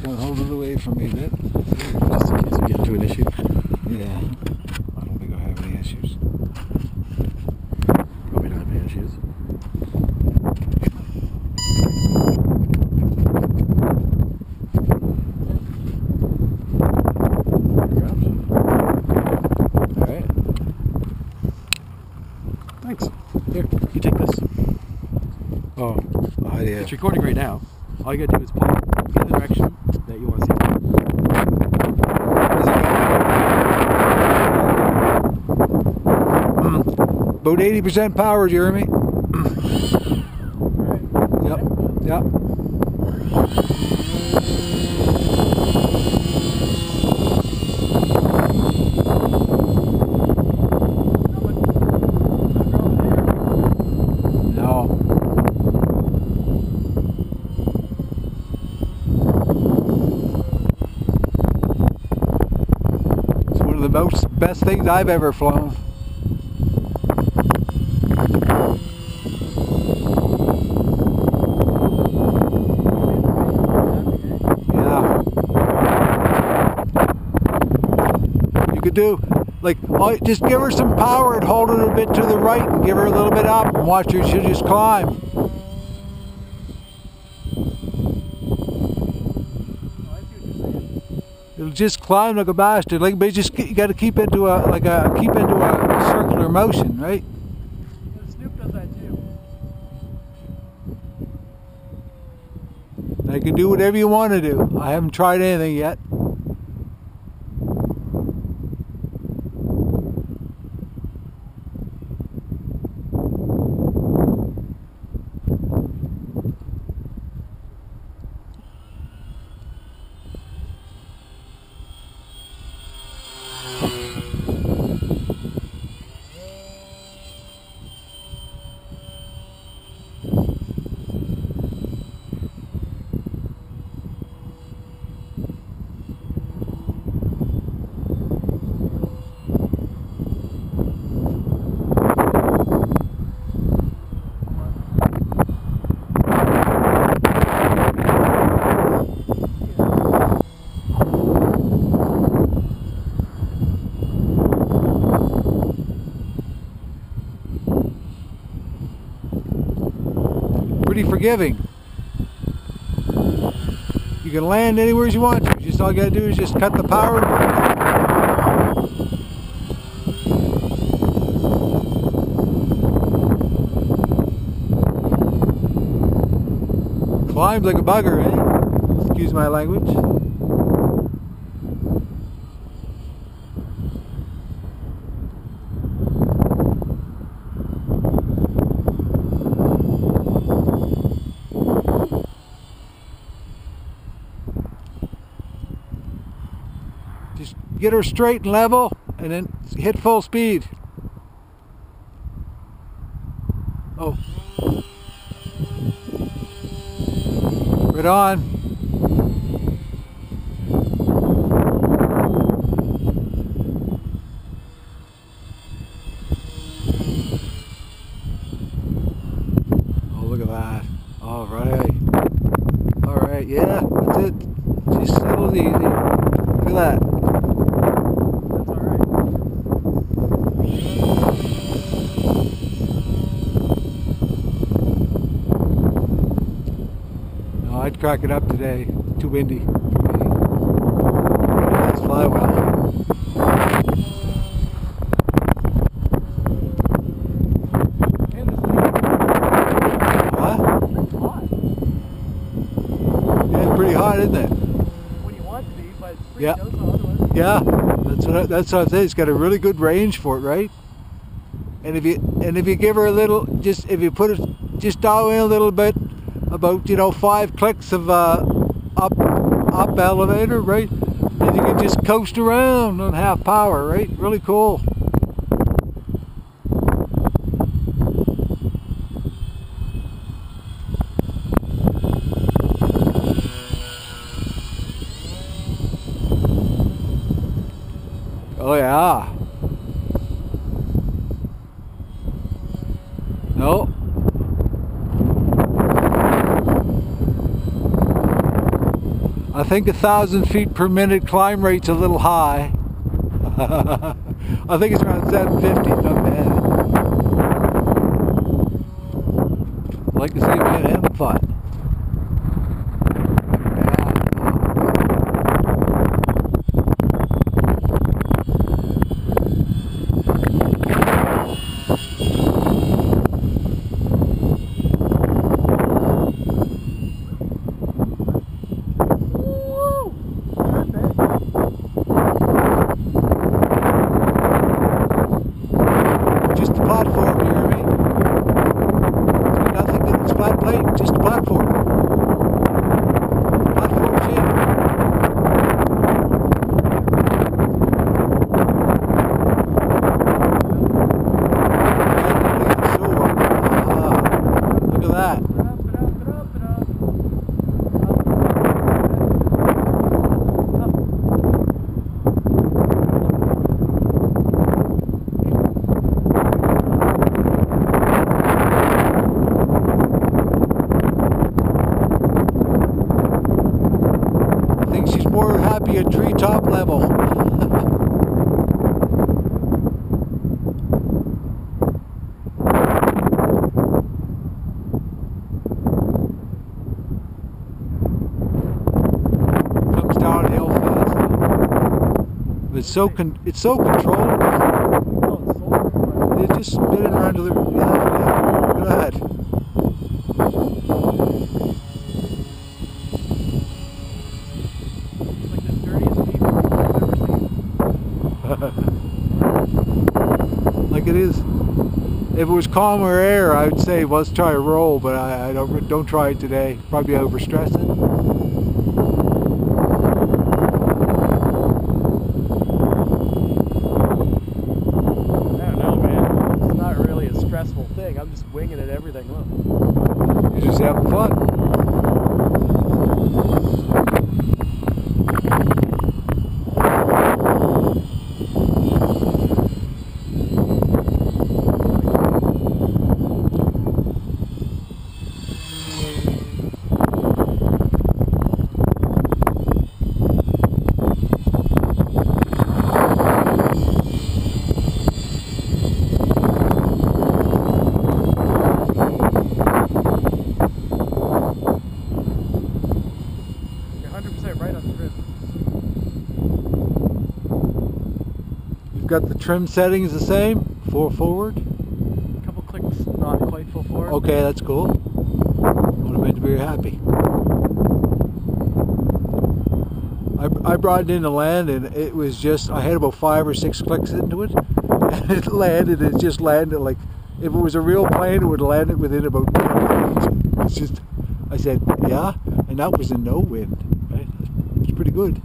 Don't hold it away from me a bit. Just in case we get into an issue. Yeah. I don't think I'll have any issues. Probably not have any issues. Alright. Thanks. Here, you take this. Oh, yeah. It's recording right now. All you gotta do is point in the direction that you want to see. About 80% power, Jeremy. Yep, yep. No. It's one of the best things I've ever flown. Do like just give her some power and hold it a bit to the right and give her a little bit up and watch her, she'll just climb. It'll just climb like a bastard. Like, but you got to keep into a circular motion, right? Snoop does that too. You can do whatever you want to do. I haven't tried anything yet. Pretty forgiving. You can land anywhere you want to. Just all you gotta do is just cut the power. Climbs like a bugger, eh? Excuse my language. Just get her straight and level and then hit full speed. Oh. Right on. Oh, look at that. All right. All right, yeah, that's it. Just settle easy. Look at that. That's all right. No, I'd crack it up today. Too windy for me. Let's fly well. Pretty hot, isn't it? When you want to be, but it's pretty Yeah. otherwise. Yeah, that's what I'm saying. It's got a really good range for it, right? And if you give her a little, if you put it, just dial in a little bit, about 5 clicks of up elevator, right? And you can just coast around on half power, right? Really cool. Oh yeah. No. I think 1,000 feet per minute climb rate's a little high. I think it's around 750, not bad. I like to see man having fun. At treetop level. Comes downhill fast. But it's so controlled. It's just spinning around to the look at that. Like it is. If it was calmer air, I would say let's try a roll, but I don't try it today. Probably overstressing. I don't know, man. It's not really a stressful thing. I'm just winging it everything. Look. You're just having fun. Got the trim settings the same? Full forward? A couple clicks, not quite full forward. Okay, that's cool. Would have made me very happy. I brought it in to land and it was just, I had about 5 or 6 clicks into it and it landed, it just landed like, if it was a real plane it would have landed within about 10 minutes. It's just, I said, yeah, and that was in no wind, right? It's pretty good.